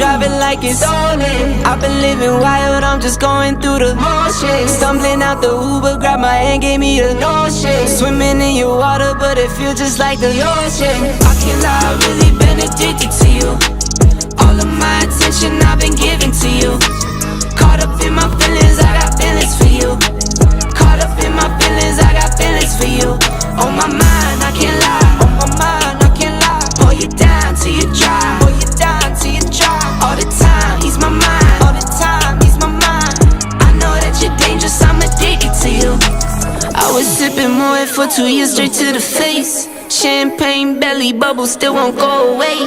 drive it like it's stolen. I've been living wild, I'm just going through the motions. Stumbling out the Uber, grab my hand, gave me the notion. Swimming in your water, but it feels just like the ocean. I can't lie, I've really been addicted to you. All of my attention I've been giving to you. Caught up in my feelings, I got feelings for you. Caught up in my feelings, I got feelings for you. On my mind, I can't lie. On my mind, I can't lie. Pull you down till you dry. Pull you down till you dry. All the time, ease my mind. All the time, ease my mind. I know that you're dangerous, I'm addicted to you. I was sipping Moet for 2 years straight to the face. Champagne belly bubbles still won't go away.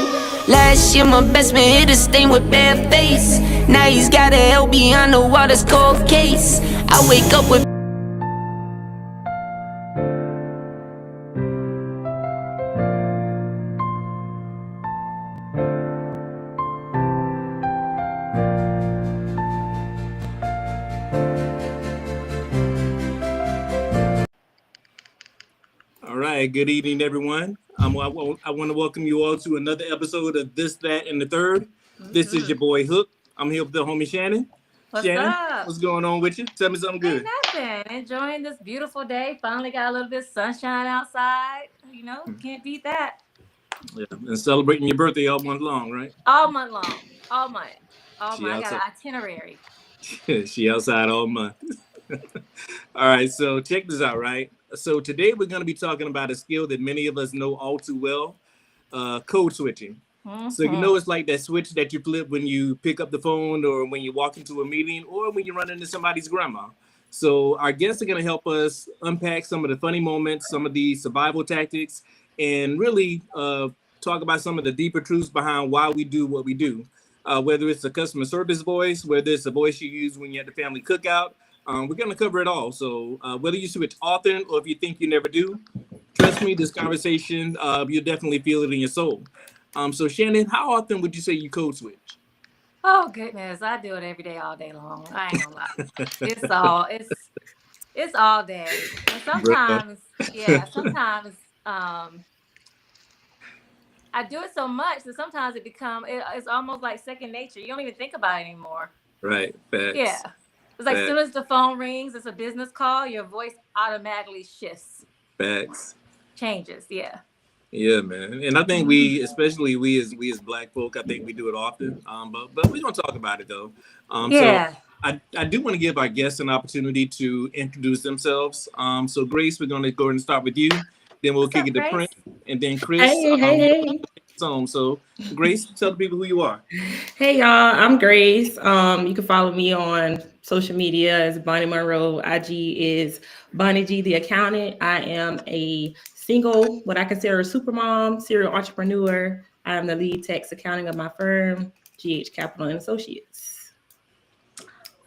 Last year my best man hit a stain with bare face. Now he's got a hell behind the water's cold case. I wake up with All right, good evening, everyone. I want to welcome you all to another episode of This, That, and the Third. This is your boy Hook. I'm here with the homie Shannon. What's Shannon, up? what's going on with you? Tell me something good. Nothing. Enjoying this beautiful day. Finally got a little bit of sunshine outside. You know, can't beat that. Yeah, and celebrating your birthday all month long, right? All month long. All month. All She month. I got outside. an itinerary. She outside all month. All right, so check this out, right? So today we're going to be talking about a skill that many of us know all too well, code switching. So you know it's like that switch that you flip when you pick up the phone or when you walk into a meeting or when you run into somebody's grandma. So our guests are going to help us unpack some of the funny moments, some of the survival tactics, and really talk about some of the deeper truths behind why we do what we do. Whether it's a customer service voice, whether it's a voice you use when you're at the family cookout, we're going to cover it all. So whether you switch often or if you think you never do, trust me, this conversation, you'll definitely feel it in your soul. So Shannon, how often would you say you code switch? Oh goodness, I do it every day, all day long. I ain't gonna lie. It's all day. And sometimes, sometimes I do it so much that sometimes it's almost like second nature. You don't even think about it anymore. Right. Facts. Yeah. It's like as soon as the phone rings, it's a business call, your voice automatically shifts. Facts. Changes, yeah. Yeah, man. And I think we, especially we as Black folk, I think we do it often. But we're gonna talk about it though. So I do want to give our guests an opportunity to introduce themselves. So Grace, we're gonna go ahead and start with you. Then we'll kick it to Prince, and then Chris. Hey. So Grace, tell the people who you are. Hey y'all, I'm Grace. You can follow me on social media as Bonnie Monroe. IG is Bonnie G the Accountant. I am a single, what I consider a super mom, serial entrepreneur. I am the lead tax accounting of my firm, GH Capital and Associates.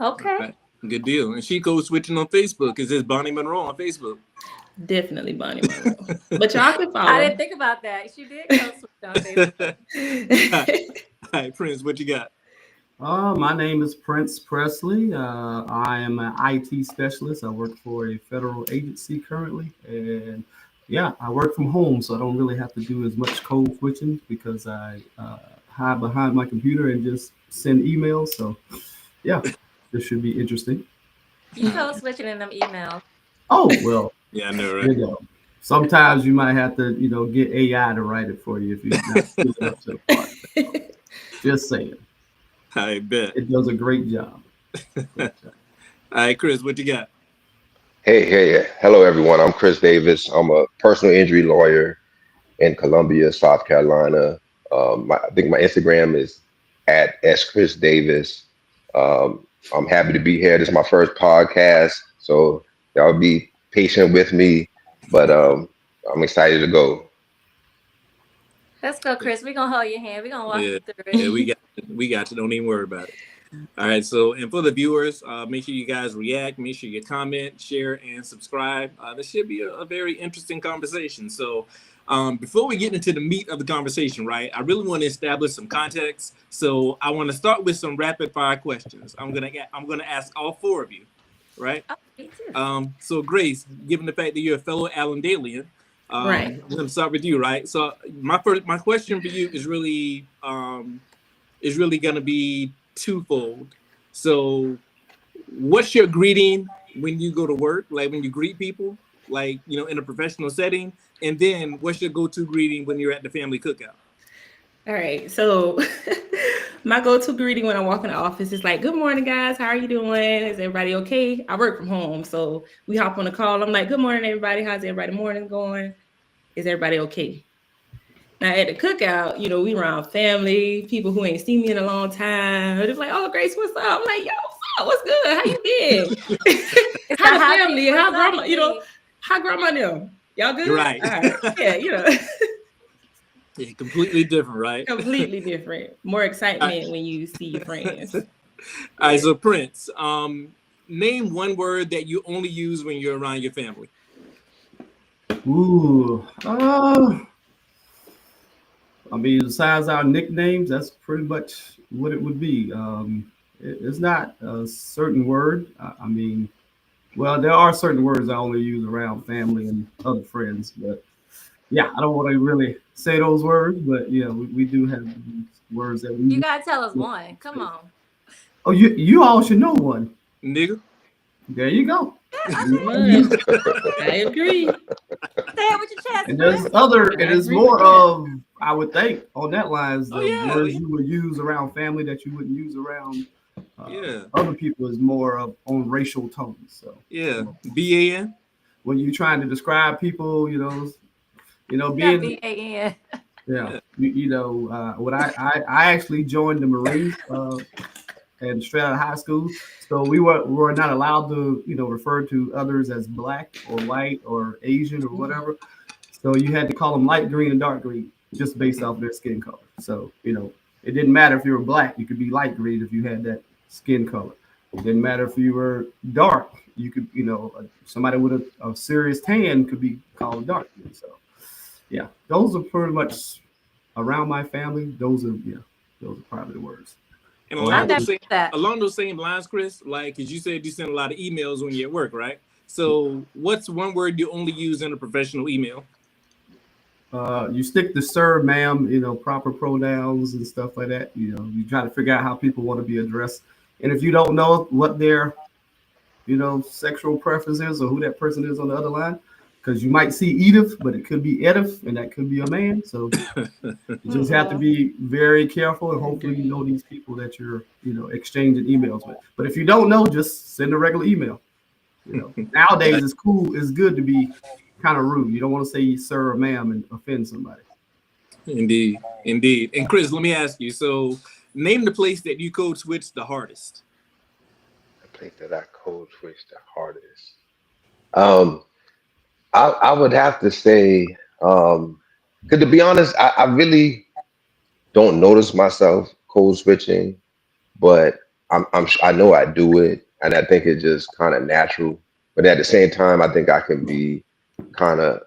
Okay. Right. Good deal. And she code switching on Facebook. Is this Bonnie Monroe on Facebook? Definitely Bonnie Monroe. But y'all can follow. I didn't think about that. She did code switch on Facebook. All right, Prince, what you got? My name is Prince Presley. I am an IT specialist. I work for a federal agency currently. And yeah, I work from home, so I don't really have to do as much code switching because I hide behind my computer and just send emails. So yeah, this should be interesting. You code switching in them emails. Oh, well. Yeah, I know, right? You know, sometimes you might have to, get AI to write it for you if you're not good up to the part. So, just saying. I bet. It does a great job. All right, Chris, what you got? Hey, hello everyone. I'm Chris Davis. I'm a personal injury lawyer in Columbia, South Carolina. I think my Instagram is @SChrisDavis. I'm happy to be here. This is my first podcast, so y'all be patient with me, but I'm excited to go. Let's go, Chris. We're gonna hold your hand. We're gonna walk you through it. Yeah, we got you. Don't even worry about it. All right. So, and for the viewers, make sure you guys react. Make sure you comment, share, and subscribe. This should be a very interesting conversation. So, before we get into the meat of the conversation, right? I really want to establish some context. So, I want to start with some rapid fire questions. I'm gonna ask all four of you, right? Oh, me too. So, Grace, given the fact that you're a fellow Allendalean, right. I'm gonna start with you, right? So, my question for you is really is really going to be twofold. So, what's your greeting when you go to work? Like when you greet people, like, you know, in a professional setting? And then what's your go-to greeting when you're at the family cookout? All right. So my go-to greeting when I walk in the office is like, good morning, guys. How are you doing? Is everybody okay? I work from home. So we hop on the call. I'm like, good morning, everybody. How's everybody morning going? Is everybody okay? Now at the cookout, you know, we around family, people who ain't seen me in a long time. They're like, oh, Grace, what's up? I'm like, yo, what's up? What's good? How you been? How the family? How grandma, you know, how grandma them? Y'all good? Right. All right. Yeah, you know. Yeah, completely different, right? Completely different. More excitement when you see your friends. All right, so Prince, name one word that you only use when you're around your family. Ooh, I mean, besides our nicknames, that's pretty much what it would be. It's not a certain word. I mean, well, there are certain words I only use around family and other friends, but yeah, I don't want to really say those words, but yeah, we do have these words that we You use. gotta tell us one. Come on. Oh, you all should know one. Nigga. There you go. I agree. Say it with your chest. And there's other, and it's more of, I would think, on that lines, the words you would use around family that you wouldn't use around other people is more of on racial tones. So yeah, BAN. When you're trying to describe people, being BAN. Yeah, when I actually joined the Marines and straight out of high school, so we were not allowed to refer to others as black or white or Asian or whatever. So you had to call them light green and dark green just based off their skin color. So it didn't matter if you were black, you could be light green if you had that skin color. It didn't matter if you were dark, you could somebody with a serious tan could be called dark green. So yeah, those are pretty much around my family. Those are probably the words. And along those same lines, Chris, like, as you said, you send a lot of emails when you're at work, right? So what's one word you only use in a professional email? You stick to sir, ma'am, proper pronouns and stuff like that. You try to figure out how people want to be addressed. And if you don't know what their, sexual preference is or who that person is on the other line, because you might see Edith, but it could be Edith, and that could be a man. So you just have to be very careful, and hopefully you know these people that you're, exchanging emails with. But if you don't know, just send a regular email. Nowadays it's good to be kind of rude. You don't want to say sir or ma'am and offend somebody. Indeed. And Chris, let me ask you. So, name the place that you code switch the hardest. The place that I code switch the hardest. I would have to say, because to be honest, I really don't notice myself code switching, but I know I do it, and I think it's just kind of natural. But at the same time, I think I can be kind of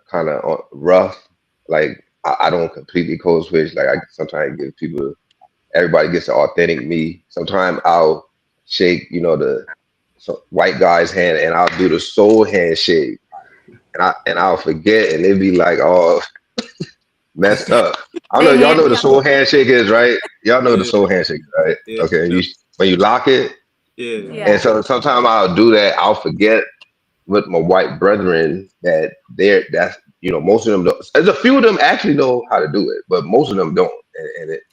rough. Like I don't completely code switch. Like I sometimes give everybody gets an authentic me. Sometimes I'll shake, the white guy's hand, and I'll do the soul handshake. And I'll forget, and they'd be like, "Oh, messed up." I don't know. Y'all know what the soul handshake is, right? Y'all know what the soul handshake, right? Yeah. Okay. When you lock it. Yeah. And so sometimes I'll do that. I'll forget with my white brethren that that's most of them don't. There's a few of them actually know how to do it, but most of them don't.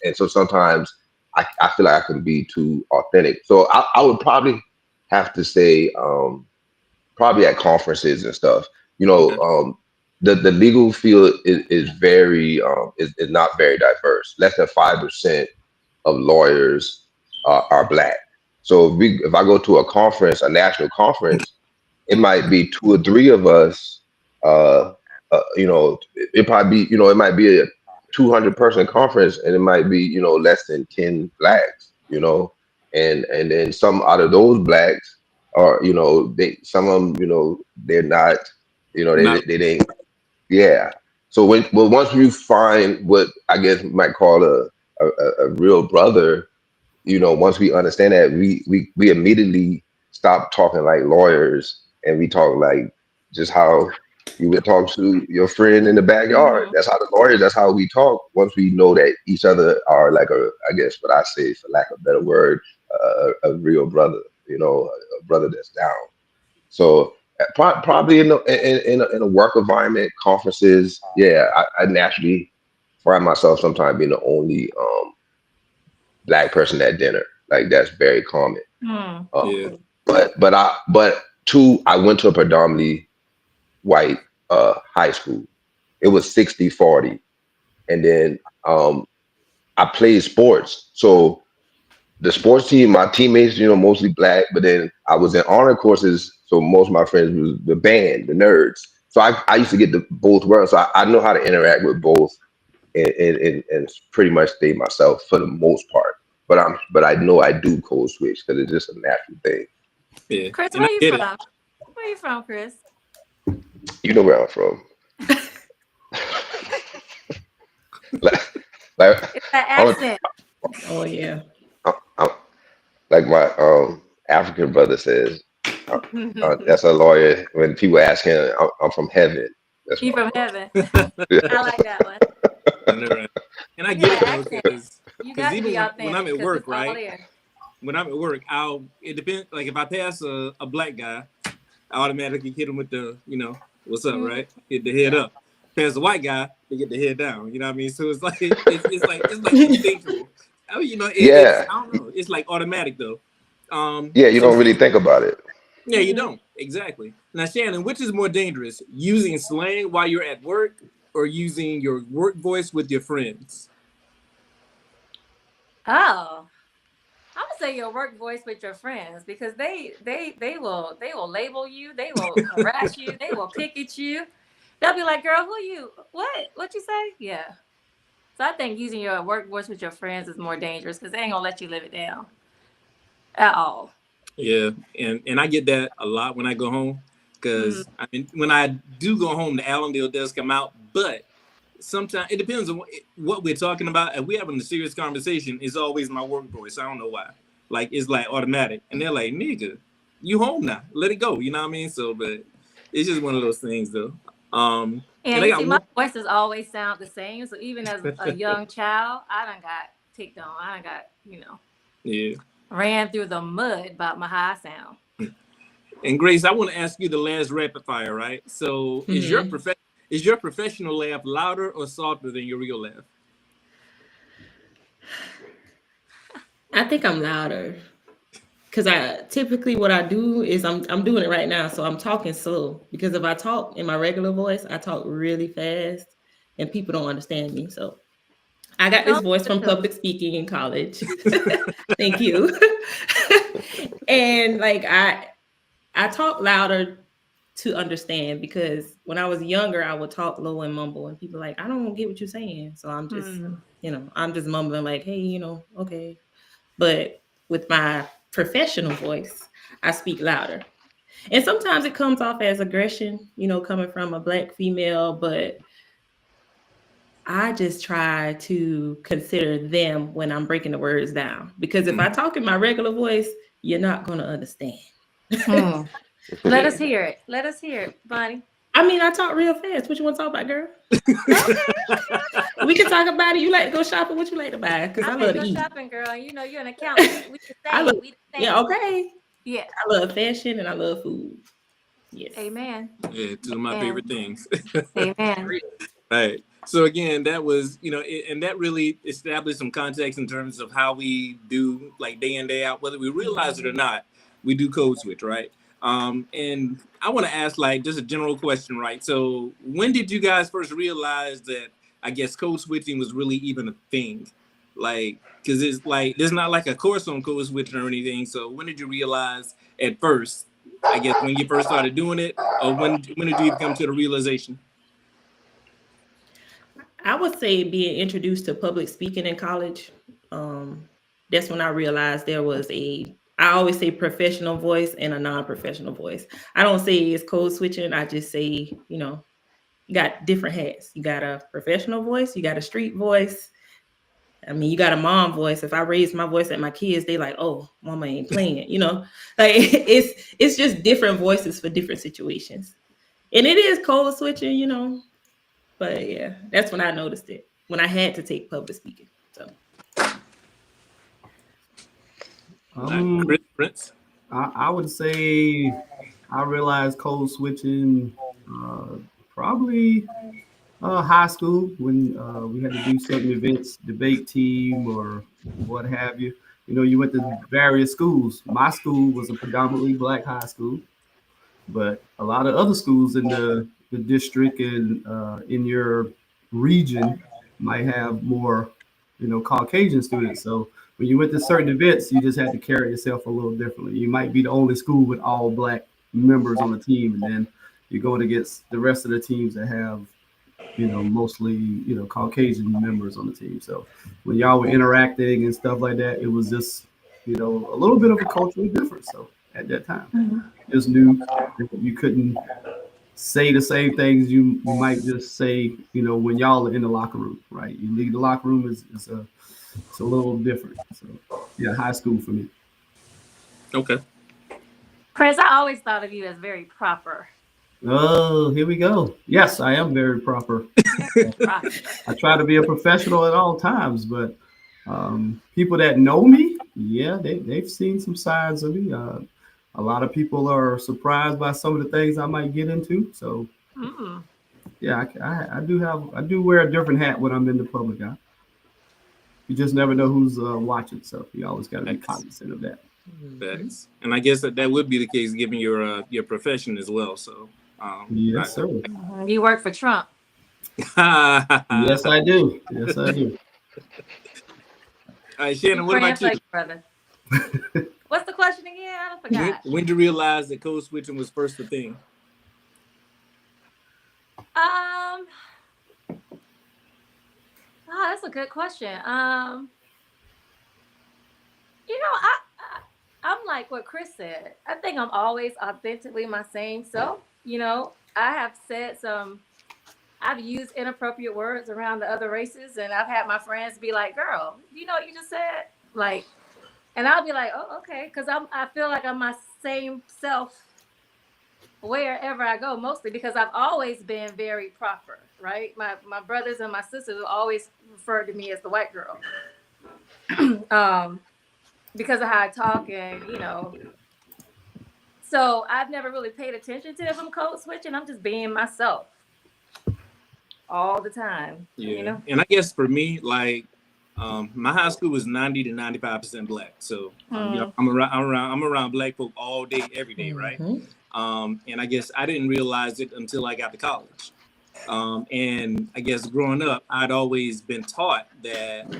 And so sometimes I feel like I can be too authentic. So I would probably have to say probably at conferences and stuff. The legal field is very is not very diverse. Less than 5% of lawyers are Black. So if I go to a conference, a national conference, it might be 2 or 3 of us. It probably be it might be a 200-person conference, and it might be less than 10 Blacks. And then some out of those Blacks are some of them they're not. They didn't. Yeah. So once you find what I guess we might call a real brother, once we understand that, we immediately stop talking like lawyers and we talk like just how You would talk to your friend in the backyard. Mhm. That's how the lawyers. That's how we talk. Once we know that each other are like I guess what I say, for lack of a better word, a real brother. You know, a brother that's down. So probably in a work environment, conferences. Yeah, I naturally find myself sometimes being the only black person at dinner. Like that's very common. Hmm. Yeah. But two, I went to a predominantly white high school. It was 60-40. And then I played sports. So the sports team, my teammates, mostly black, but then I was in honor courses. So most of my friends was the band, the nerds. So I used to get the both worlds. So I know how to interact with both and pretty much stay myself for the most part. But I know I do code switch because it's just a natural thing. Yeah. Chris, And where I you get it. from? Where you from, Chris? You know where I'm from. like It's that I'm, accent. Oh yeah. I'm, like my African brother says, that's a lawyer. When people ask him, I'm from heaven. That's You what from I'm heaven. from. I like that one. I know, right? And I You get got it an though, accent. You because got to even be when I'm authentic at because work, it's all right? there. When I'm at work, it depends. Like if I pass a black guy, I automatically hit him with the, what's up, Mhm. right? Hit the head Yeah. up. Pass a white guy, they get the head down. You know what I mean? So it's like it's like instinctual. I mean, it's Yeah, I don't know. It's like automatic though. yeah. You So don't really think about it. yeah, you don't exactly. Now, Shannon, which is more dangerous, using slang while you're at work or using your work voice with your friends? Oh, I would say your work voice with your friends because they will label you, they will harass you, they will pick at you. They'll be like, "Girl, who you? What you say?" Yeah. So I think using your work voice with your friends is more dangerous because they ain't gonna let you live it down at all. Yeah, and I get that a lot when I go home Mhm. because I mean when I do go home, the Allendale does come out, but sometimes it depends on what we're talking about. If we're having a serious conversation, it's always my work voice. I don't know why. Like it's like automatic, and they're like, "Nigga, you home now? Let it go." You know what I mean? So, but it's just one of those things, though. Yeah, And I you got see, my one. voices always sound the same. So even as a young child, I done got ticked on. I done got, Yeah. ran through the mud about my high sound. And Grace, I want to ask you the last rapid fire, right? So, Mhm. is your professional laugh louder or softer than your real laugh? I think I'm louder because I typically what I do is I'm doing it right now, so I'm talking slow because if I talk in my regular voice, I talk really fast and people don't understand me. So I got this Don't voice do from it to public speaking in college. Thank you. And like I talk louder to understand because when I was younger, I would talk low and mumble, and people like, I don't get what you're saying. So I'm just, them. I'm just mumbling like, hey, okay. But with my professional voice, I speak louder. And sometimes it comes off as aggression, coming from a Black female, but I just try to consider them when I'm breaking the words down. Because if I talk in my regular voice, you're not going to understand. Hmm. Let us Yeah. hear it. Let us hear it, Bonnie. I mean, I talk real fast. What you want to talk about, girl? We can talk about it. You like to go shopping? What you like to buy? Because I I'm love ready to to go eat. shopping, girl. You know you're an accountant. We the I love, same. We the yeah, same. okay. Yeah. I love fashion and I love food. Yes. Amen. Yeah, two of my And favorite things. amen. Right. So again, that was, and that really established some context in terms of how we do like day in, day out, whether we realize it or not, we do code switch, right? And I want to ask like just a general question, right? So when did you guys first realize that I guess code switching was really even a thing? Like, cause it's like, there's not like a course on code switching or anything. So when did you realize at first, I guess when you first started doing it, or when did you come to the realization? I would say being introduced to public speaking in college. That's when I realized there was I always say professional voice and a non-professional voice. I don't say it's code switching. I just say, you got different hats. You got a professional voice, you got a street voice. I mean, you got a mom voice. If I raise my voice at my kids, they like, oh, mama ain't playing, like it's just different voices for different situations. And it is code switching, you know. But yeah, that's when I noticed it, when I had to take public speaking. So Chris Prince. I would say I realized code switching probably high school when we had to do certain events, debate team or what have you. You know, you went to various schools. My school was a predominantly black high school, but a lot of other schools in the district and in your region might have more, you know, Caucasian students. So when you went to certain events, you just had to carry yourself a little differently. You might be the only school with all black members on the team, and then you're going against the rest of the teams that have, you know, mostly, you know, Caucasian members on the team. So when y'all were interacting and stuff like that, it was just, you know, a little bit of a cultural difference. So at that time, just knew you couldn't say the same things you might just say, you know, when y'all are in the locker room, right? You leave the locker room it's a little different. So yeah, high school for me. Okay. Prince, I always thought of you as very proper. Oh, here we go. Yes, I am very proper. I try to be a professional at all times, but people that know me, yeah, they've seen some sides of me. A lot of people are surprised by some of the things I might get into. So, yeah, I do wear a different hat when I'm in the public eye. You just never know who's watching, so you always got to be cognizant of that. Thanks. And I guess that would be the case given your profession as well. So, yes, sir. You work for Trump. Yes, I do. Yes, I do. All right, Shannon, what about you? Brother. What's the question again? I forgot. When did you realize that code switching was first a thing? Oh, that's a good question. You know, I'm like what Chris said. I think I'm always authentically my same self. You know, I've used inappropriate words around the other races, and I've had my friends be like, "Girl, you know what you just said?" Like, and I'll be like, "Oh, okay," because I feel like I'm my same self wherever I go, mostly because I've always been very proper, right? My brothers and my sisters have always referred to me as the white girl, because of how I talk, and you know. So I've never really paid attention to if I'm code switching. I'm just being myself all the time. Yeah. You know? And I guess for me, like, my high school was 90 to 95% black. So you know, I'm around black folk all day, every day, right? And I guess I didn't realize it until I got to college. And I guess growing up, I'd always been taught that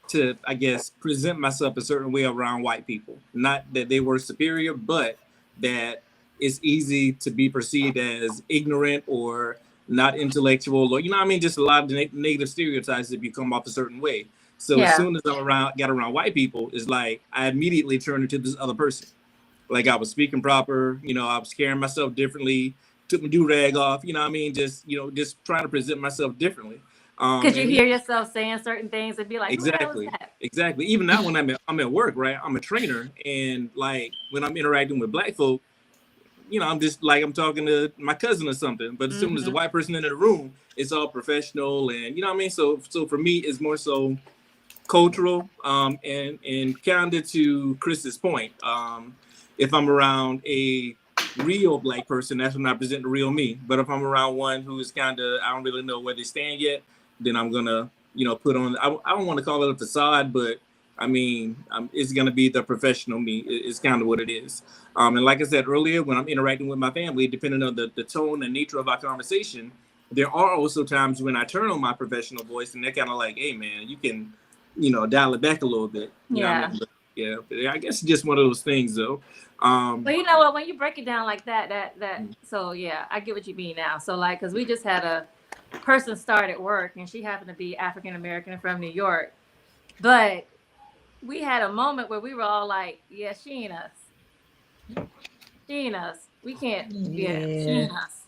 to, I guess, present myself a certain way around white people. Not that they were superior, but that it's easy to be perceived as ignorant or not intellectual, or, you know what I mean? Just a lot of negative stereotypes if you come off a certain way. So as soon as I got around white people, it's like I immediately turned into this other person. Like I was speaking proper, you know, I was carrying myself differently, took my do-rag off, you know what I mean? Just, you know, just trying to present myself differently. Could you hear yourself saying certain things and be like, exactly. Even now when I'm at work, right? I'm a trainer, and like when I'm interacting with black folk, you know, I'm just like I'm talking to my cousin or something. But as soon as the white person in the room, it's all professional, and you know what I mean. So for me, it's more so cultural. And counter to Chris's point, if I'm around a real black person, that's when I present the real me. But if I'm around one who is kind of, I don't really know where they stand yet, then I'm gonna, you know, put on. I don't want to call it a facade, but I mean, it's gonna be the professional me. It's kind of what it is. And like I said earlier, when I'm interacting with my family, depending on the tone and nature of our conversation, there are also times when I turn on my professional voice, and they're kind of like, "Hey, man, you can, you know, dial it back a little bit." You know what I mean? But I guess it's just one of those things, though. But you know what? When you break it down like that. So yeah, I get what you mean now. So like, because we just had a person start at work, and she happened to be African American and from New York, but we had a moment where we were all like, "Yeah, she ain't us. She ain't us. We can't. Yeah, she ain't us."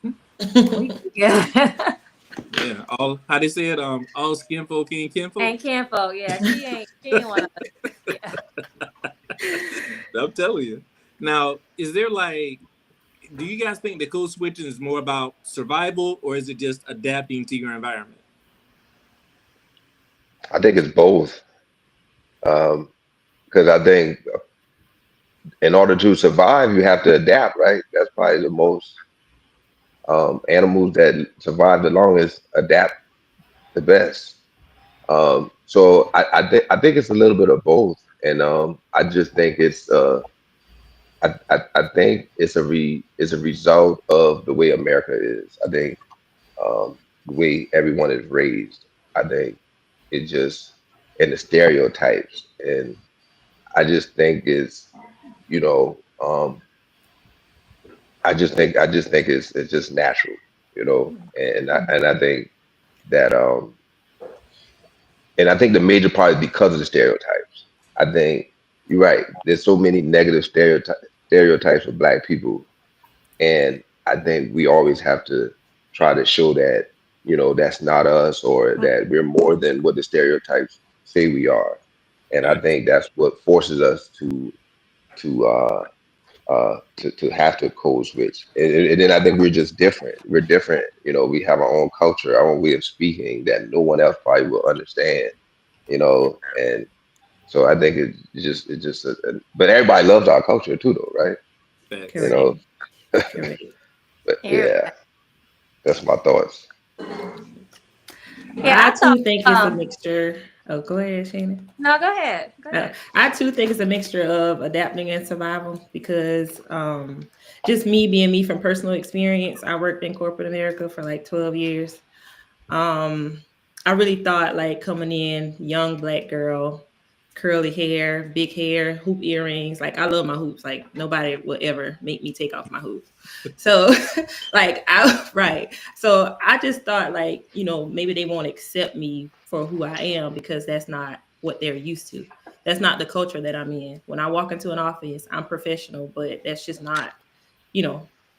Yeah, all how they said, all skin folk ain't kinfolk. Ain't kinfolk, yeah. She ain't one of us. Yeah. I'm telling you. Now, is there like, do you guys think that code switching is more about survival, or is it just adapting to your environment? I think it's both. Because I think in order to survive, you have to adapt, right? That's probably the most animals that survive the longest adapt the best. So I think it's a little bit of both, and I just think I think it's a result of the way America is. I think the way everyone is raised. I think it just and the stereotypes, and I just think it's you know I just think it's just natural, and I think that and I think the major part is because of the stereotypes. I think you're right. There's so many negative stereotypes of Black people, and I think we always have to try to show that that's not us, or that we're more than what the stereotypes say we are. And I think that's what forces us to to have to code switch. And then I think we're just different. We're different. We have our own culture, our own way of speaking that no one else probably will understand. And so I think it's just but everybody loves our culture too, though, right? Correct. But yeah, that's my thoughts. Yeah, I too think it's a mixture. Oh, go ahead, Shannon. No, go ahead. Go ahead. I too think it's a mixture of adapting and survival, because just me being me from personal experience, I worked in corporate America for like 12 years. I really thought, like, coming in, young Black girl, curly hair, big hair, hoop earrings. Like, I love my hoops. Like, nobody will ever make me take off my hoops. So So I just thought, like, maybe they won't accept me for who I am, because that's not what they're used to. That's not the culture that I'm in. When I walk into an office, I'm professional, but that's just not,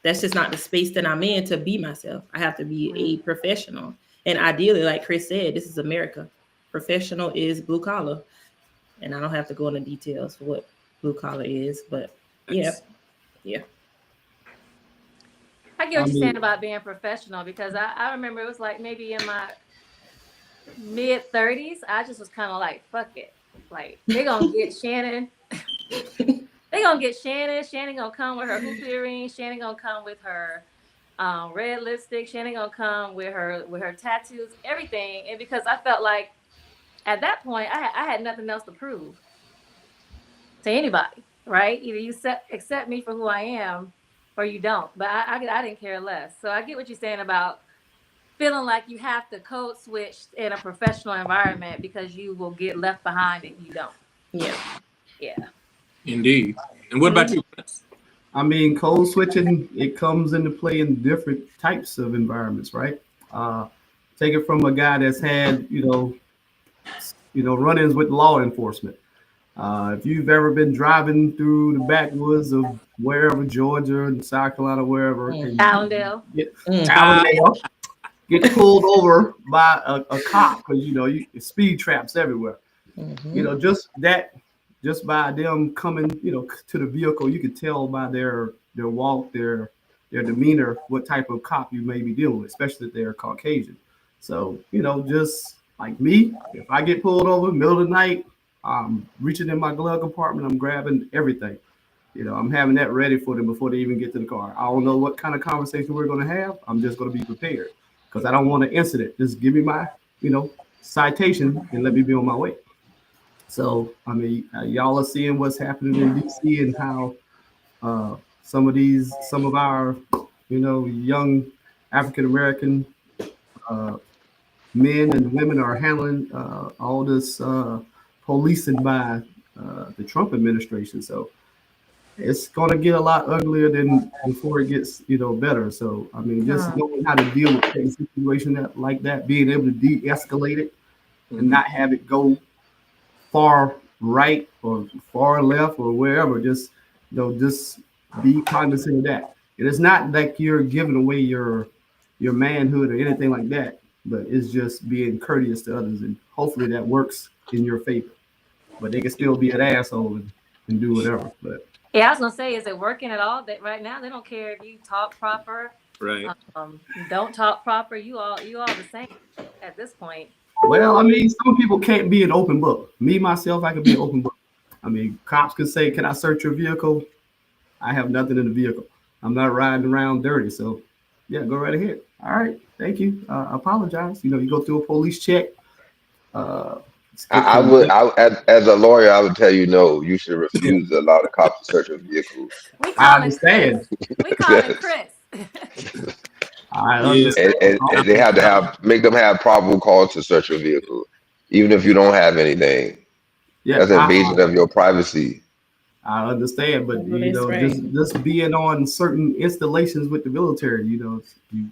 that's just not the space that I'm in to be myself. I have to be a professional. And ideally, like Chris said, this is America. Professional is blue collar. And I don't have to go into details for what blue collar is, but yeah. I get what you're saying about being professional, because I remember it was like maybe in my mid 30s, I just was kind of like, fuck it. Like, they're going to get Shannon. They're going to get Shannon. Shannon going to come with her hoop earrings. Shannon going to come with her red lipstick. Shannon going to come with her tattoos, everything. And because I felt like at that point, I had nothing else to prove to anybody, right? Either you accept me for who I am or you don't. But I didn't care less. So I get what you're saying about feeling like you have to code switch in a professional environment because you will get left behind if you don't. Yeah. Indeed. And what about you, Prince? I mean, code switching, it comes into play in different types of environments, right? Take it from a guy that's had, run-ins with law enforcement. If you've ever been driving through the backwoods of wherever, Georgia and South Carolina, wherever, Allendale, get pulled over by a cop, because you speed traps everywhere. Just by them coming, to the vehicle, you could tell by their walk, their demeanor, what type of cop you may be dealing with, especially if they're Caucasian. So, just like me, if I get pulled over in the middle of the night, I'm reaching in my glove compartment, I'm grabbing everything. I'm having that ready for them before they even get to the car. I don't know what kind of conversation we're going to have. I'm just going to be prepared, because I don't want an incident. Just give me my, citation and let me be on my way. So, I mean, y'all are seeing what's happening in DC, and how some of our, young African-American men and women are handling all this policing by the Trump administration. So it's going to get a lot uglier than before it gets, better. So, I mean, just knowing how to deal with a situation like that, being able to de-escalate it and not have it go far right or far left or wherever. Just be cognizant of that. And it's not like you're giving away your manhood or anything like that, but it's just being courteous to others, and hopefully that works in your favor. But they can still be an asshole and do whatever. But Yeah, I was gonna say, is it working at all? That right now they don't care if you talk proper, Right. don't talk proper. You all the same at this point. Well, I mean, some people can't be an open book. Me myself, I can be an open book. I mean, cops could say, "Can I search your vehicle?" I have nothing in the vehicle. I'm not riding around dirty, so yeah, go right ahead. All right, thank you. Apologize. You go through a police check. I would, as a lawyer, I would tell you no. You should refuse to allow the cops to search your vehicle. We I call him understand. Chris. We call him Chris. I Yeah. understand. And they have to make them have probable cause to search your vehicle, even if you don't have anything. Yeah, That's an invasion of your privacy. I understand, but Well, that's right. just being on certain installations with the military, you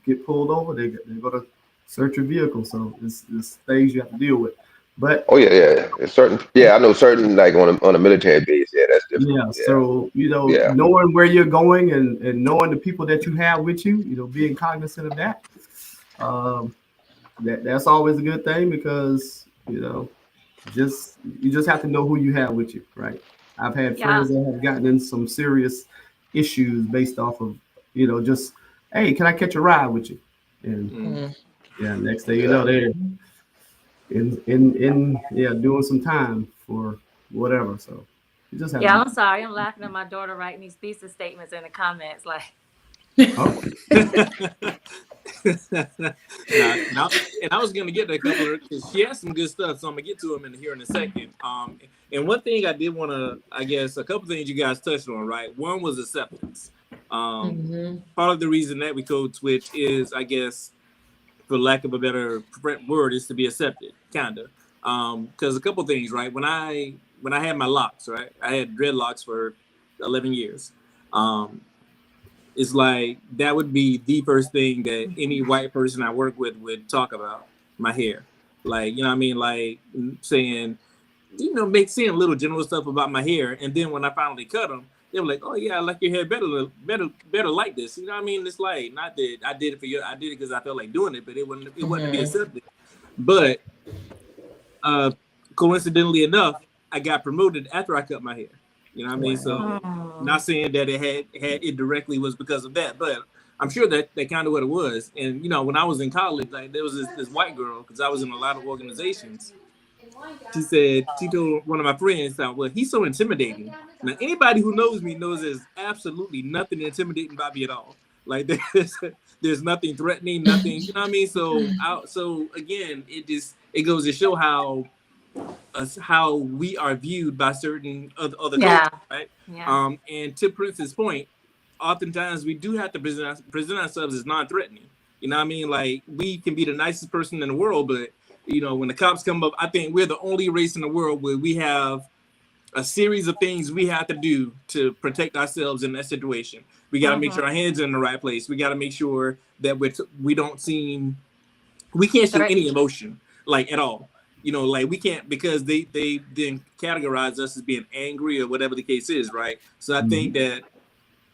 get pulled over, they're gonna search your vehicle. So it's things you have to deal with. But Oh yeah. It's certain. Yeah, I know certain like on a military base. Yeah, that's different. yeah, so Yeah. knowing where you're going and knowing the people that you have with you, being cognizant of that, that's always a good thing because you just have to know who you have with you, right? I've had friends that have gotten in some serious issues based off of just, hey, can I catch a ride with you? And yeah, next thing you know, they're in doing some time for whatever. So you just have Yeah, I'm sorry. I'm laughing at my daughter writing these thesis statements in the comments. Like, oh, And I was gonna get to a couple of, because she has some good stuff, so I'm gonna get to them here in a second. And one thing I did want to, I guess, a couple things you guys touched on, right? One was acceptance. Part of the reason that we code switch is, I guess, for lack of a better word, is to be accepted, kinda. Because a couple things, right? When I had my locks, right? I had dreadlocks for 11 years. It's like that would be the first thing that any white person I work with would talk about, my hair. Like, you know what I mean? Like saying, saying little general stuff about my hair. And then when I finally cut them, they were like, "Oh yeah, I like your hair better like this." You know what I mean? It's like, not that I did it for you. I did it because I felt like doing it, but it wasn't to be accepted. But coincidentally enough, I got promoted after I cut my hair. You know what I mean? So not saying that it directly was because of that, but I'm sure that kind of what it was. And when I was in college, like there was this white girl, because I was in a lot of organizations. She told one of my friends, "Well, he's so intimidating." Now anybody who knows me knows there's absolutely nothing intimidating about me at all. Like there's nothing threatening, nothing. You know what I mean? So again, it goes to show how we are viewed by certain other cultures, right? yeah. And to Prince's point, oftentimes we do have to present ourselves as non-threatening. You know what I mean? Like we can be the nicest person in the world, but when the cops come up, I think we're the only race in the world where we have a series of things we have to do to protect ourselves in that situation. We got to make sure our hands are in the right place. We got to make sure that we can't show any emotion, like at all. Like we can't, because they then categorize us as being angry or whatever the case is, right? So I think that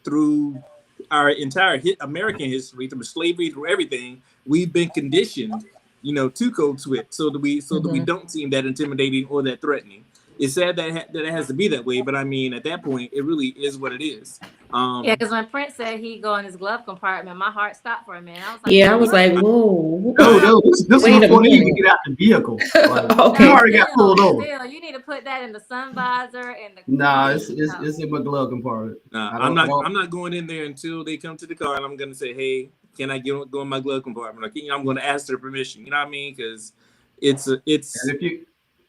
through our entire American history, through slavery, through everything, we've been conditioned, to code switch so that we don't seem that intimidating or that threatening. It's sad that it has to be that way, but I mean, at that point, it really is what it is. Yeah, because when Prince said he'd go in his glove compartment, my heart stopped for a minute. I was like, whoa. No, this is before you can get out the vehicle. Like, Okay. You already got pulled over. You need to put that in the sun visor and the. Nah, it's in my glove compartment. I'm not going in there until they come to the car, and I'm gonna say, "Hey, can I go in my glove compartment?" Or, I'm going to ask their permission. You know what I mean? Because it's.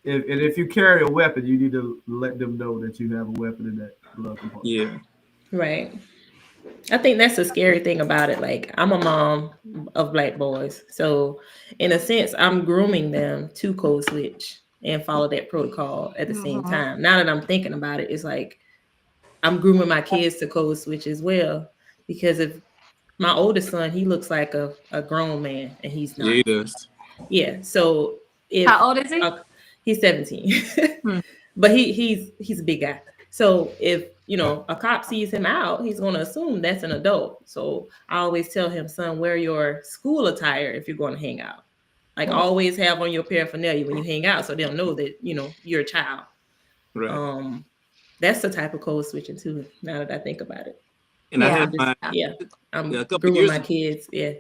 And if you carry a weapon, you need to let them know that you have a weapon in that glove compartment. Yeah. Right. I think that's the scary thing about it. Like, I'm a mom of Black boys. So in a sense, I'm grooming them to code switch and follow that protocol at the same time. Now that I'm thinking about it, it's like I'm grooming my kids to code switch as well. Because if my oldest son, he looks like a grown man and he's not. Yeah, he does. Yeah. So how old is he? He's 17. But he's a big guy. So if a cop sees him out, he's going to assume that's an adult. So I always tell him, son, wear your school attire if you're going to hang out. Like always have on your paraphernalia when you hang out, so they'll know that you're a child. Right. That's the type of code switching too. Now that I think about it. And I Yeah. had my I'm a couple grooming years my ago, kids. Yeah.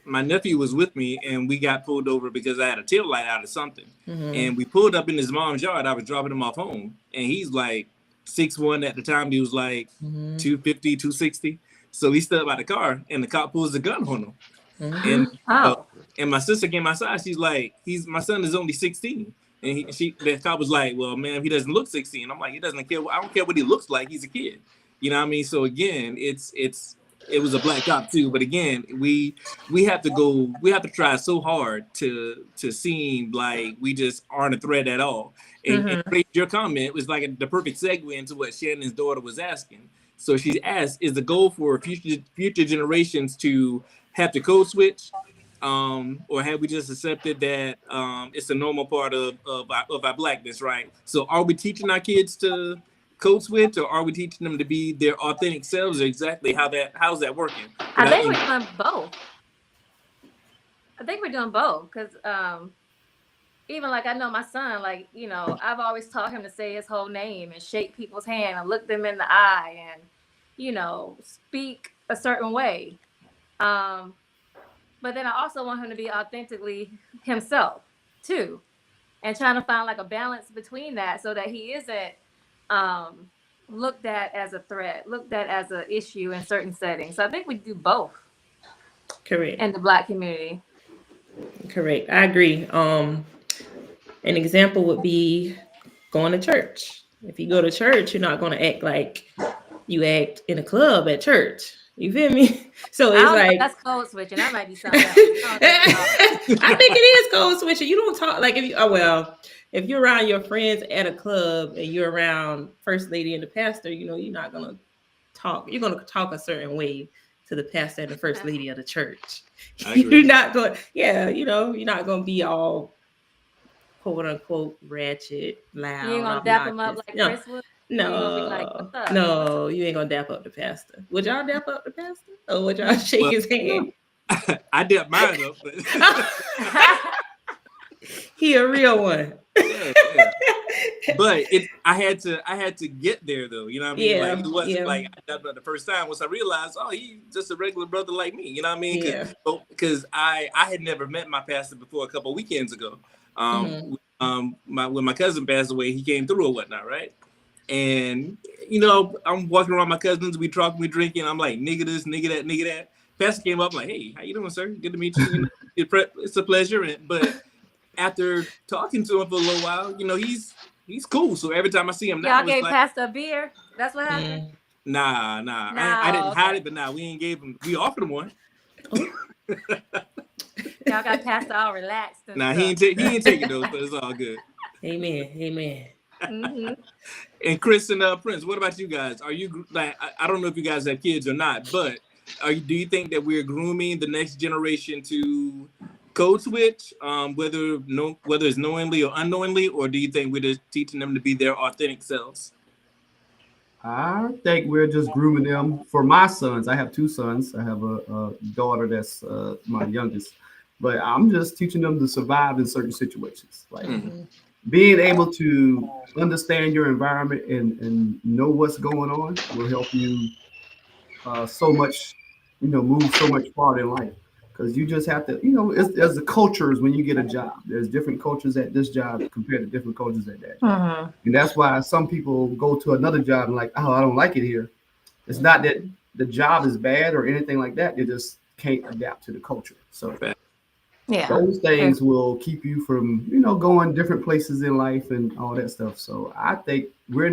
my nephew was with me, and we got pulled over because I had a tail light out of something. Mhm. And we pulled up in his mom's yard. I was dropping him off home, and he's like 6'1" at the time. He was like Mhm. 250, 260. So he stood by the car, and the cop pulls the gun on him. Mhm. And my sister came outside. She's like, my son is only 16. And the cop was like, well, man, he doesn't look 16. I'm like, he doesn't care. I don't care what he looks like. He's a kid. You know what I mean? So again, it was a black cop too. But again, we have to try so hard to seem like we just aren't a threat at all. And your comment was like the perfect segue into what Shannon's daughter was asking. So she asked, is the goal for future generations to have to code switch? Or have we just accepted that it's a normal part of our blackness, right? So are we teaching our kids to code switch, or are we teaching them to be their authentic selves, or exactly how's that working? I think we're doing both. I think we're doing both because even like I know my son, like, you know, I've always taught him to say his whole name and shake people's hand and look them in the eye and, you know, speak a certain way. But then I also want him to be authentically himself too, and trying to find like a balance between that so that he isn't looked at as a threat, looked at as an issue in certain settings. So I think we do both. Correct. In the Black community. Correct. I agree. An example would be going to church. If you go to church, you're not going to act like you act in a club at church. You feel me? So it's like that's code switching. That might be something else. I think it is code switching. You don't talk like if you're around your friends at a club and you're around First Lady and the pastor, you know, you're not gonna talk. You're gonna talk a certain way to the pastor and the First Lady of the church. You're not going, you know, you're not gonna be all quote unquote ratchet, loud. You ain't gonna dap him up like Chris would. No, you ain't gonna dap up the pastor. Would y'all dap up the pastor? Or would y'all shake his hand? I dap mine up, but he a real one. Yeah. But I had to get there though. You know what I mean? Like it wasn't like I dapped up the first time. Once I realized, oh, he's just a regular brother like me. You know what I mean? Because I had never met my pastor before a couple of weekends ago. When my cousin passed away, he came through or whatnot, right? And you know, I'm walking around my cousins, we talking, we drinking. I'm like, nigga this, nigga that, nigga that. Pastor came up, I'm like, hey, how you doing, sir? Good to meet you. You know, it's a pleasure. But after talking to him for a little while, you know, he's cool. So every time I see him now, y'all gave Pastor a beer. That's what happened. Nah. I didn't hide it, but we ain't gave him. We offered him one. Y'all got Pastor all relaxed. Nah, he ain't taking those, but it's all good. Amen. Mm-hmm. And Chris and Prince, what about you guys? Are you like, I don't know if you guys have kids or not, but do you think that we're grooming the next generation to code switch, whether it's knowingly or unknowingly, or do you think we're just teaching them to be their authentic selves? I think we're just grooming them. For my sons, I have two sons. I have a daughter that's my youngest, but I'm just teaching them to survive in certain situations, like being able to understand your environment and know what's going on will help you so much, you know, move so much farther in life. Because you just have to, you know, there's the cultures when you get a job. There's different cultures at this job compared to different cultures at that job. And that's why some people go to another job and like, oh, I don't like it here. It's not that the job is bad or anything like that. They just can't adapt to the culture. So those things will keep you from, you know, going different places in life and all that stuff. So I think we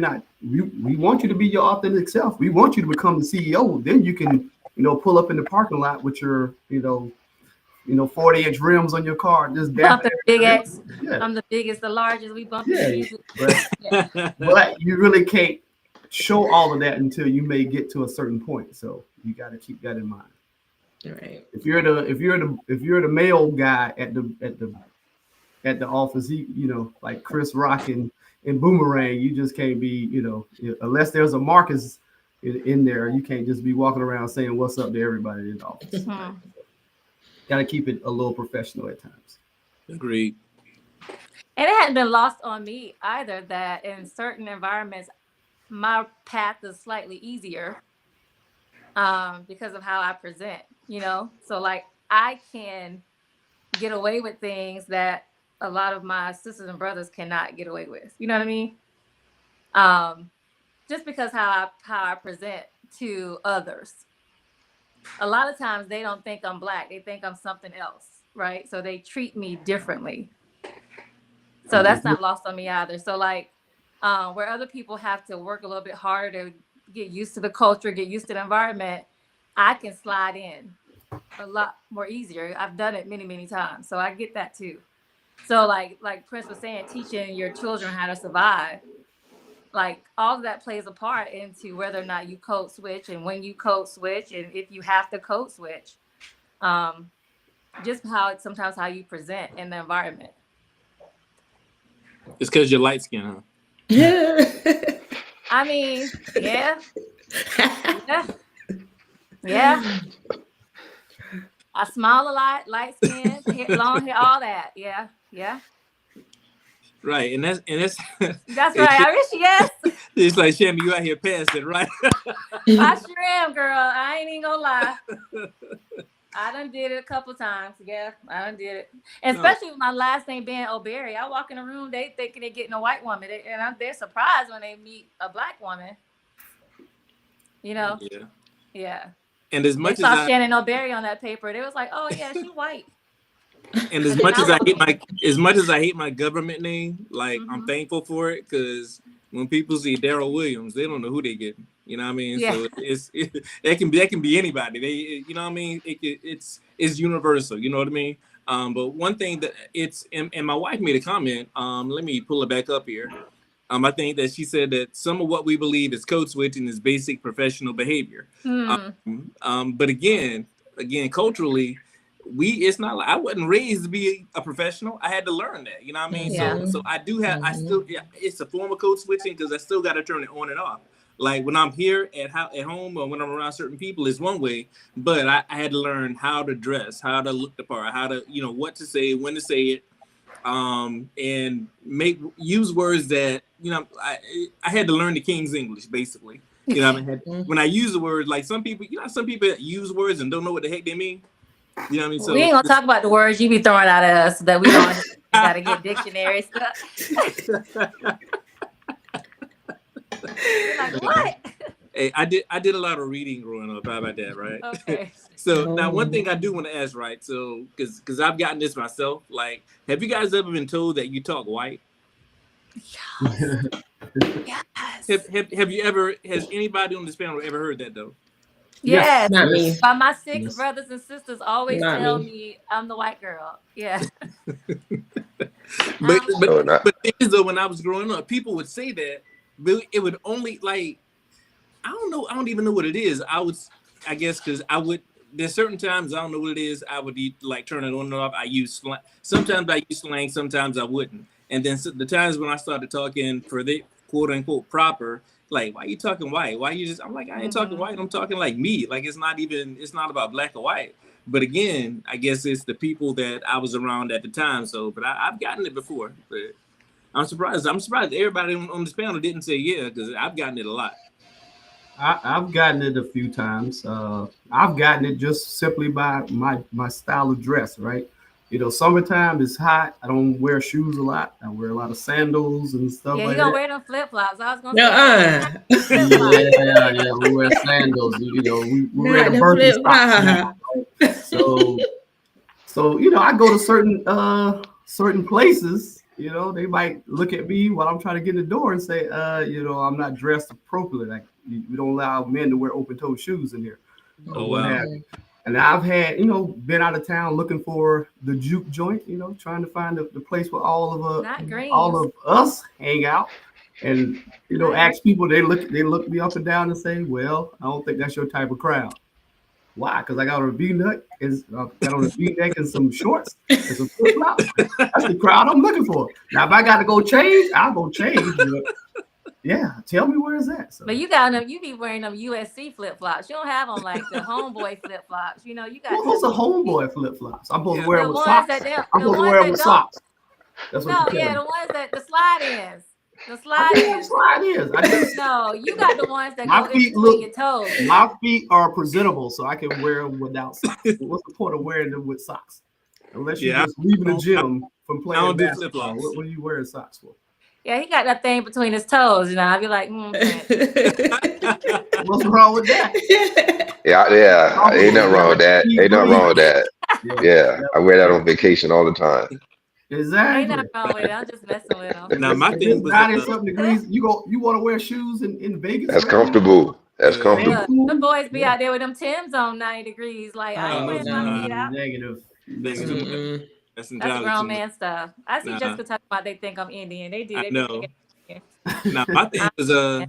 want you to be your authentic self. We want you to become the CEO. Then you can, you know, pull up in the parking lot with your, you know, 40-inch rims on your car. Just bump the big X. I'm the biggest, the largest. We bump but you really can't show all of that until you may get to a certain point. So you got to keep that in mind. Right. If you're the male guy at the office, you know, like Chris Rock and Boomerang, you just can't be, you know, unless there's a Marcus in there, you can't just be walking around saying what's up to everybody in the office. Got to keep it a little professional at times. Agreed. And it hadn't been lost on me either that in certain environments, my path is slightly easier because of how I present, you know? So like I can get away with things that a lot of my sisters and brothers cannot get away with. You know what I mean? Just because how I present to others. A lot of times they don't think I'm black. They think I'm something else, right? So they treat me differently. So that's not lost on me either. So like where other people have to work a little bit harder to get used to the culture, get used to the environment, I can slide in a lot more easier. I've done it many, many times. So I get that too. So like Prince was saying, teaching your children how to survive, like all of that plays a part into whether or not you code switch and when you code switch and if you have to code switch. Just how it's sometimes how you present in the environment. It's because you're light skinned, huh? I mean, yeah. I smile a lot, light skin, long hair, all that. Yeah. Right, and that's That's right. I wish yes. It's like Shammy, you out here passing, right? I sure am, girl. I ain't even gonna lie. I done did it a couple times. Yeah, I done did it. And especially with my last name being O'Berry. I walk in a room, they thinking they're getting a white woman. They're surprised when they meet a black woman. You know? Yeah. And as much they saw Shannon O'Berry on that paper, they was like, "Oh yeah, she's white." And as much as I hate my government name, like I'm thankful for it because when people see Daryl Williams, they don't know who they getting. You know what I mean? Yeah. So that can be anybody. You know what I mean? It's universal. You know what I mean? But one thing that and my wife made a comment. Let me pull it back up here. I think that she said that some of what we believe is code switching is basic professional behavior. But again, culturally, it's not like I wasn't raised to be a professional. I had to learn that. You know what I mean? Yeah. So I do have. I still. Yeah, it's a form of code switching because I still got to turn it on and off. Like when I'm here at home or when I'm around certain people, it's one way. But I had to learn how to dress, how to look the part, how to what to say, when to say it. And use words that I had to learn the King's English basically. You know, when I use the word, like some people use words and don't know what the heck they mean. You know what I mean? So we ain't gonna talk about the words you be throwing out at us that we don't gotta get dictionary stuff. Like what? Hey, I did a lot of reading growing up. How about that, right? Okay. So now one thing I do want to ask, right? So because I've gotten this myself, like, have you guys ever been told that you talk white? Yes. Has anybody on this panel ever heard that though? Yes. Not me. But my six brothers and sisters always tell me I'm the white girl. Yeah. But the thing is though, when I was growing up, people would say that, but it would only like, I don't even know what it is. I guess because there's certain times I don't know what it is. I would like turn it on and off. I use slang. Sometimes I use slang, sometimes I wouldn't. And then the times when I started talking for the quote unquote proper, like, why you talking white? Why you just, I'm like, I ain't talking white. I'm talking like me. Like, it's not about black or white. But again, I guess it's the people that I was around at the time. So, but I've gotten it before. But I'm surprised everybody on this panel didn't say yeah, because I've gotten it a lot. I've gotten it a few times. I've gotten it just simply by my style of dress, right? Summertime is hot. I don't wear shoes a lot. I wear a lot of sandals and stuff like that. Yeah, you gonna wear them flip-flops. I was gonna say. Yeah, we wear sandals. We wear the Birkenstocks. So I go to certain places. They might look at me while I'm trying to get in the door and say, I'm not dressed appropriately. Like, we don't allow men to wear open-toed shoes in here. Oh, wow. And I've had, been out of town looking for the juke joint, trying to find the place where all of us hang out. And, ask people, they look me up and down and say, well, I don't think that's your type of crowd. Why? Because I got on a V-neck and some shorts and some flip-flops. That's the crowd I'm looking for. Now, if I got to go change, I'll go change. Yeah, tell me where is that. So. But you got them. You be wearing them USC flip-flops. You don't have on like the homeboy flip-flops. You got. What's a homeboy flip-flops? I'm supposed to wear them with socks. I'm supposed to wear them with socks. That's what the ones that the slide-ins. The slide is. Slide is. I just, No, you got the ones that My go in feet between look- your toes. my feet are presentable, so I can wear them without socks. What's the point of wearing them with socks? Unless you're Yeah, just leaving the gym from playing don't do basketball. flip-flops. What are you wearing socks for? Yeah, he got that thing between his toes. You know, I'd be like, What's wrong with that? Yeah, ain't nothing wrong with that. Ain't nothing wrong with that. Yeah, I wear that on vacation all the time. ain't Exactly. nothing wrong with it. I'm just messing with him. Now, my If thing it's was, 90-something degrees, you want to wear shoes in Vegas? That's right? comfortable. That's Yeah. comfortable. Look, them boys be out there with them Timbs on 90 degrees. Like, I ain't Oh, wearing no. my feet out. Negative. That's Negative. Mm-mm. that's That's entirely grown too much. man stuff. I see Nah. Jessica talking about they think I'm Indian. They do. I They know. think Now,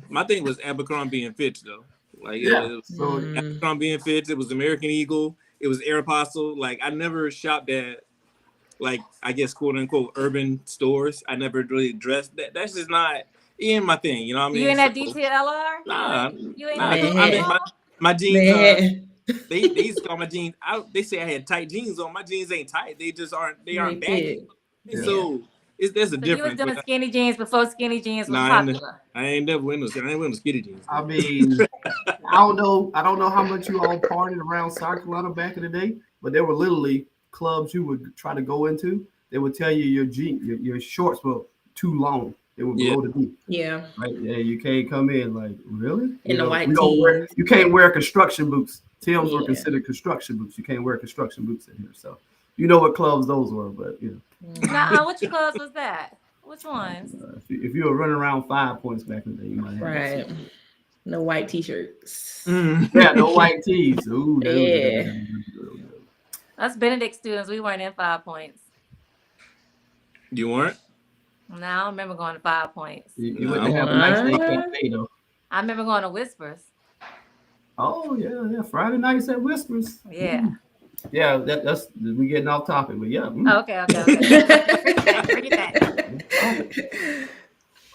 my thing was Abercrombie and Fitch though. Like Yeah. it was So Abercrombie and Fitch. It was American Eagle. It was Aeropostale. Like I never shopped at, like I guess quote unquote urban stores. I never really dressed. That's just not in my thing. You know what I mean? You in that So, DTLR? Nah, You ain't nah. in Man. I mean, my jeans. Man. They used to call my jeans. They say I had tight jeans on. My jeans ain't tight. They just aren't. They aren't baggy. Yeah. So there's a So you was difference. doing But skinny jeans before skinny jeans was Nah, popular. I ain't never wearing those. I ain't wearing skinny jeans. I mean, I don't know how much you all partied around South Carolina back in the day, but there were literally clubs you would try to go into. They would tell you your shorts were too long. They were below the knee. Yeah. Right? Yeah, you can't come in like really. In the white we don't wear, tees. you can't wear construction boots. Tim's were Yeah. considered construction boots. You can't wear construction boots in here. So you know what clubs those were, but Now, which clothes was that? Which ones? if you were running around 5 points back in the day, you might have Right. No white t-shirts. Yeah, no white tees. Ooh, Yeah. Us Benedict students, we weren't in 5 points. You weren't? No, I don't remember going to 5 points. You wouldn't have a nice day cafe though. I remember going to Whispers. Oh yeah. Friday nights at Whispers. Yeah. Yeah, that's we getting off topic, but yeah. Okay. Bring it back.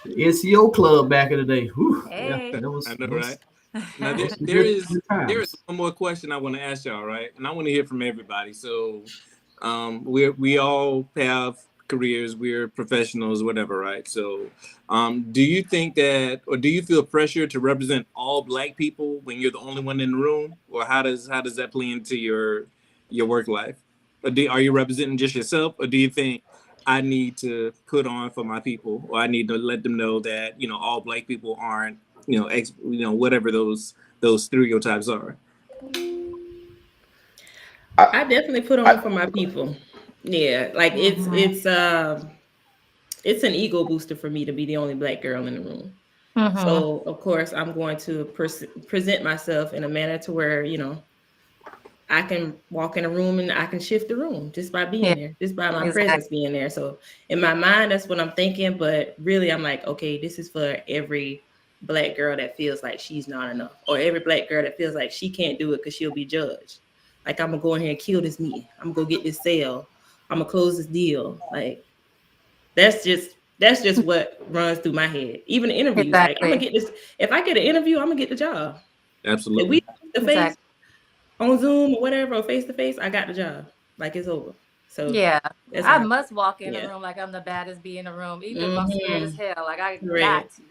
The NCO club back in the day. Whew, Hey. yeah, that was, I know, that was- right? Now was there is good times. one more question I want to ask y'all, right? And I want to hear from everybody. So, we all have careers, we're professionals, whatever, right? So, do you think that, or do you feel pressure to represent all Black people when you're the only one in the room, or how does that play into your work life? Or are you representing just yourself, or do you think I need to put on for my people, or I need to let them know that all Black people aren't whatever those stereotypes are? I definitely put on for my people. Yeah, like it's an ego booster for me to be the only Black girl in the room. Mhm. So of course I'm going to present myself in a manner to where I can walk in a room and I can shift the room just by being there, just by my presence being there. So in my mind, that's what I'm thinking. But really, I'm like, okay, this is for every Black girl that feels like she's not enough, or every Black girl that feels like she can't do it because she'll be judged. Like, I'm gonna go in here and kill this meeting. I'm gonna go get this sale. I'm gonna close this deal. Like, that's just what runs through my head. Even the interviews, like, I'm gonna get this. If I get an interview, I'm gonna get the job. Absolutely. If we face to face on Zoom or whatever, or face to face, I got the job. Like, it's over. So yeah, that's I my- must walk in the yeah. room like I'm the baddest bee in the room, even if I'm scared as hell. Like I Right. got to.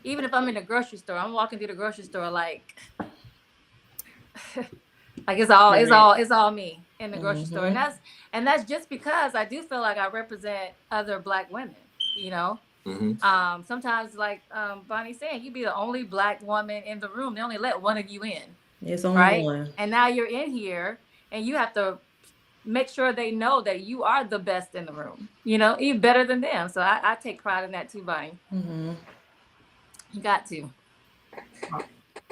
Even if I'm in the grocery store, I'm walking through the grocery store like it's all me in the grocery store, and that's just because I do feel like I represent other Black women. Sometimes like Bonnie's saying, you be the only Black woman in the room. They only let one of you in. It's only right? one. And now you're in here, and you have to make sure they know that you are the best in the room. Even better than them. So I take pride in that too, Bonnie. Mm-hmm. You got to.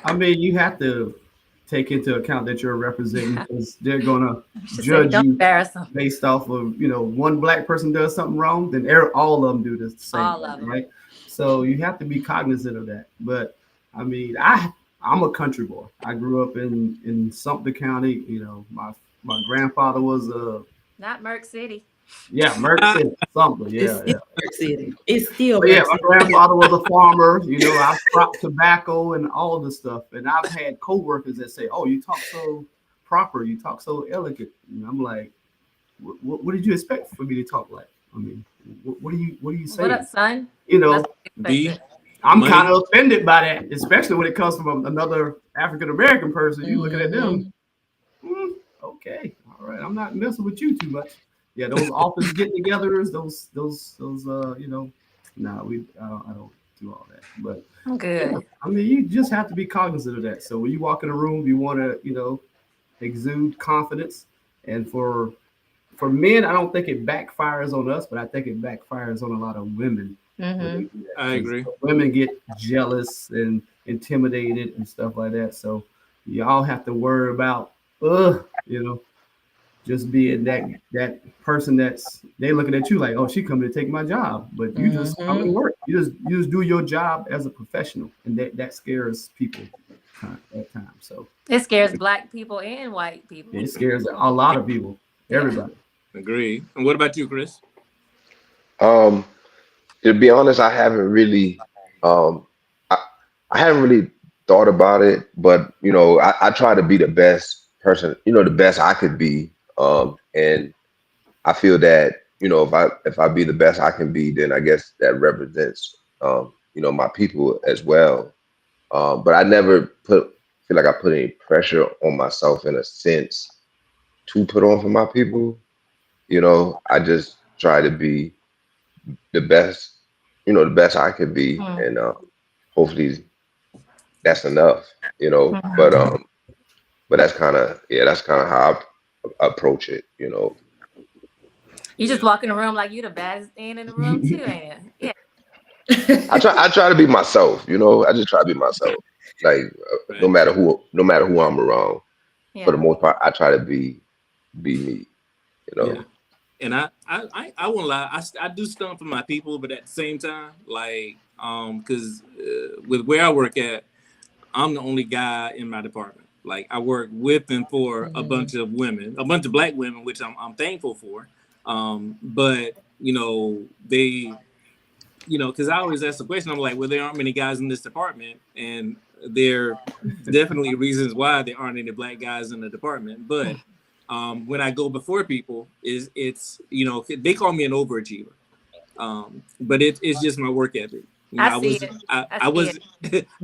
I mean, you have to take into account that you're representing because they're gonna judge don't you embarrass them. based off of one Black person does something wrong, then all of them do the same, All of them. right? So you have to be cognizant of that. But I mean, I'm a country boy. I grew up in Sumter County. My grandfather was Not Merck City. Merck City, Sumter, yeah. Merck City. It's still But yeah, Merck my City. grandfather was a farmer. I've cropped tobacco and all of the stuff. And I've had coworkers that say, "Oh, you talk so proper. You talk so elegant." And I'm like, "What did you expect for me to talk like?" I mean, what are you What saying? up, son? You know, That's what we B. expected. I'm Money. kind of offended by that, especially when it comes from another African American person. You looking at them, okay, all right. I'm not messing with you too much. Yeah, those office get-togethers, those you know, nah, I don't do all that. But I'm good. yeah, I mean, you just have to be cognizant of that. So when you walk in a room, you want to, you know, exude confidence. And for men, I don't think it backfires on us, but I think it backfires on a lot of women. Mm-hmm. I agree. Women get jealous and intimidated and stuff like that. So y'all have to worry about, you know, just being that person that's they looking at you like, oh, she coming to take my job, but you just come and work. You just do your job as a professional, and that scares people at times. So It scares black people and white people. it scares a lot of people, everybody. Agree. And what about you, Chris? To be honest, I haven't really, I haven't really thought about it, but you know, I try to be the best person, you know, the best I could be. And I feel that, you know, if I be the best I can be, then I guess that represents, you know, my people as well. But I never feel like I put any pressure on myself in a sense to put on for my people. You know, I just try to be the best, you know, the best I could be, and hopefully that's enough, you know. But that's kind of how I approach it, you know. You just walk in the room like you the baddest thing in the room too, ain't it? Yeah. I try to be myself, you know. I just try to be myself, like no matter who I'm around. Yeah. For the most part, I try to be me, you know. Yeah. And I won't lie, I do stuff for my people, but at the same time, like, because with where I work at, I'm the only guy in my department. Like, I work with and for a bunch of women, a bunch of black women, which I'm thankful for. But you know, they, you know, because I always ask the question, I'm like, well, there aren't many guys in this department, and there definitely reasons why there aren't any black guys in the department, but. When I go before people, it's you know, they call me an overachiever, but it's just my work ethic. You know,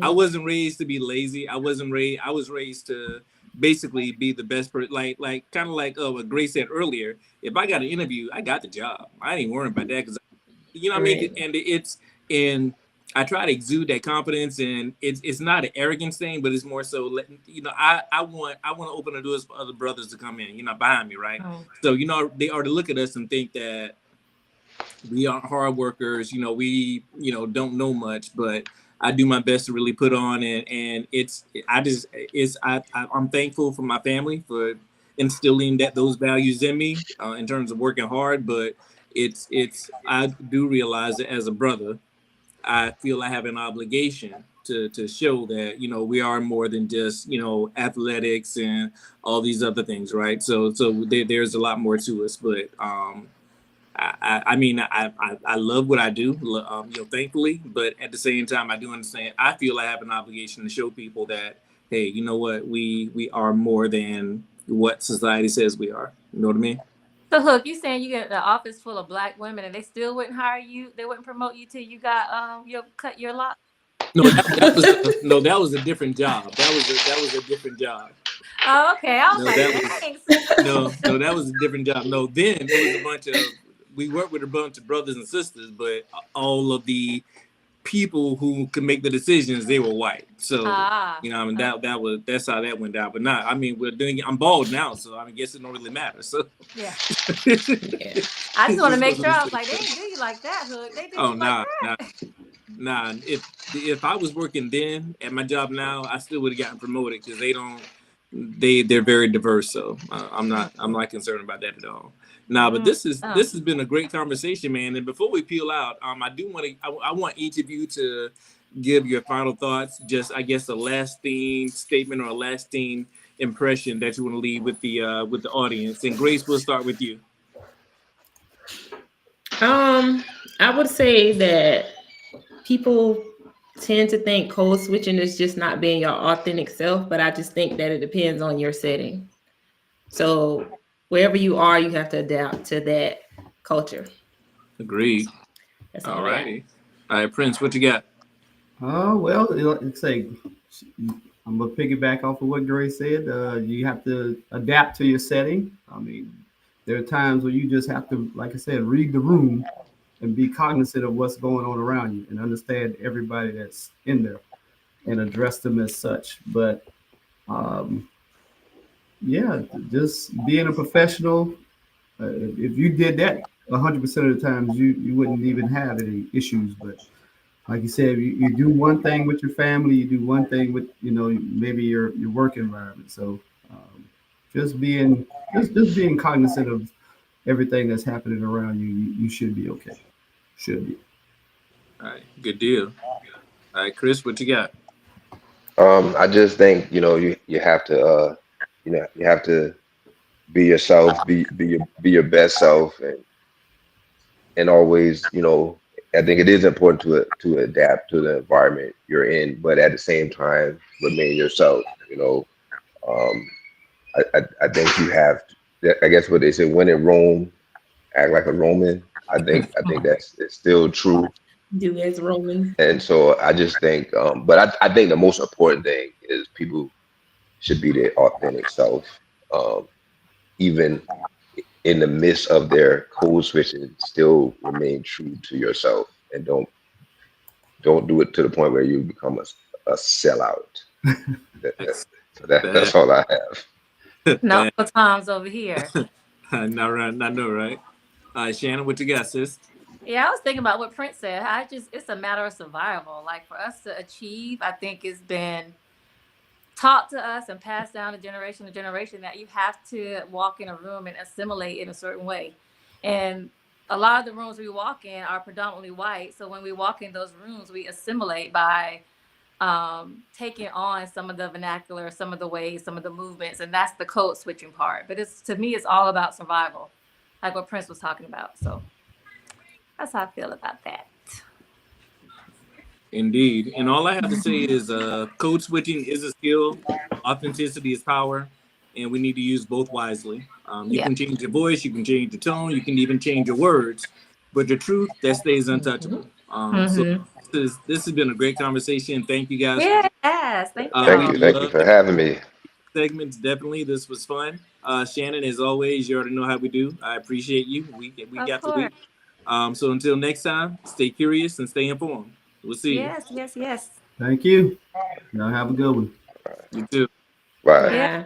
I wasn't raised to be lazy. I was raised to basically be the best person. Like kind of like what Grace said earlier. If I got an interview, I got the job. I ain't worrying about that because, you know what I mean. And I try to exude that confidence, and it's not an arrogance thing, but it's more so letting, you know, I want to open the doors for other brothers to come in, you know, behind me, right? So, you know, they are to look at us and think that we aren't hard workers, you know, we, you know, don't know much, but I do my best to really put on, and I'm thankful for my family for instilling those values in me in terms of working hard, but I do realize that as a brother, I feel I have an obligation to show that, you know, we are more than just, you know, athletics and all these other things, right? So there's a lot more to us, but I mean, I love what I do, you know, thankfully, but at the same time, I do understand. I feel I have an obligation to show people that, hey, you know what, we are more than what society says we are. You know what I mean? So Hook, you saying you get an office full of black women and they still wouldn't hire you? They wouldn't promote you till you got cut your lock? No, that was a different job. That was a different job. Oh, okay. I was that was a different job. No, then it was we worked with a bunch of brothers and sisters, but all of the people who could make the decisions, they were white. So you know, I mean, that's how that went down. But now, I mean, I'm bald now, so I guess it don't really matter. So yeah. I just want to make sure. I was like, they didn't do you like that, Hook. They did you like that. Nah. If I was working then at my job now, I still would have gotten promoted because they're very diverse. So I'm not concerned about that at all. Nah, but this has been a great conversation, man. And before we peel out, I want each of you to give your final thoughts. Just, I guess, a lasting statement or a lasting impression that you want to leave with the audience. And Grace, we'll start with you. I would say that people tend to think code switching is just not being your authentic self, but I just think that it depends on your setting. So wherever you are, you have to adapt to that culture. Agreed. That's All all right. righty. All right, Prince, what you got? Oh, well, it's like I'm gonna piggyback off of what Grace said. You have to adapt to your setting. I mean, there are times where you just have to, like I said, read the room and be cognizant of what's going on around you and understand everybody that's in there and address them as such. But yeah, just being a professional. If you did that 100% of the times, you wouldn't even have any issues. But like you said, you do one thing with your family, you do one thing with maybe your work environment. So just being being cognizant of everything that's happening around you, you should be okay. Should be. All right, good deal. All right, Chris, what you got? I just think you have to you have to be yourself, be your best self, and always I think it is important to adapt to the environment you're in, but at the same time remain yourself. Um, I think you have. I guess what they say: when in Rome, act like a Roman. I think it's still true. Do as Roman. And so I just think, but I think the most important thing is people should be their authentic self, even in the midst of their code switching. Still remain true to yourself, and don't do it to the point where you become a sellout. That's all I have. No times over here. Not right, not know, right? All right, Shannon, what you got, sis? Yeah, I was thinking about what Prince said. It's a matter of survival. Like for us to achieve, I think it's been taught to us and passed down to generation that you have to walk in a room and assimilate in a certain way. And a lot of the rooms we walk in are predominantly white. So when we walk in those rooms, we assimilate by taking on some of the vernacular, some of the ways, some of the movements, and that's the code switching part. But to me, it's all about survival, like what Prince was talking about. So that's how I feel about that. Indeed. And all I have to say is code switching is a skill, authenticity is power, and we need to use both wisely. You can change your voice, you can change your tone, you can even change your words, but the truth, that stays untouchable. So this has been a great conversation. Thank you guys. Yes, thank you. Thank you for having me. Segments, definitely. This was fun. Shannon, as always, you already know how we do. I appreciate you. We got the week. So until next time, stay curious and stay informed. We'll see you. Yes. Thank you. Y'all have a good one. You too. Bye. Yeah.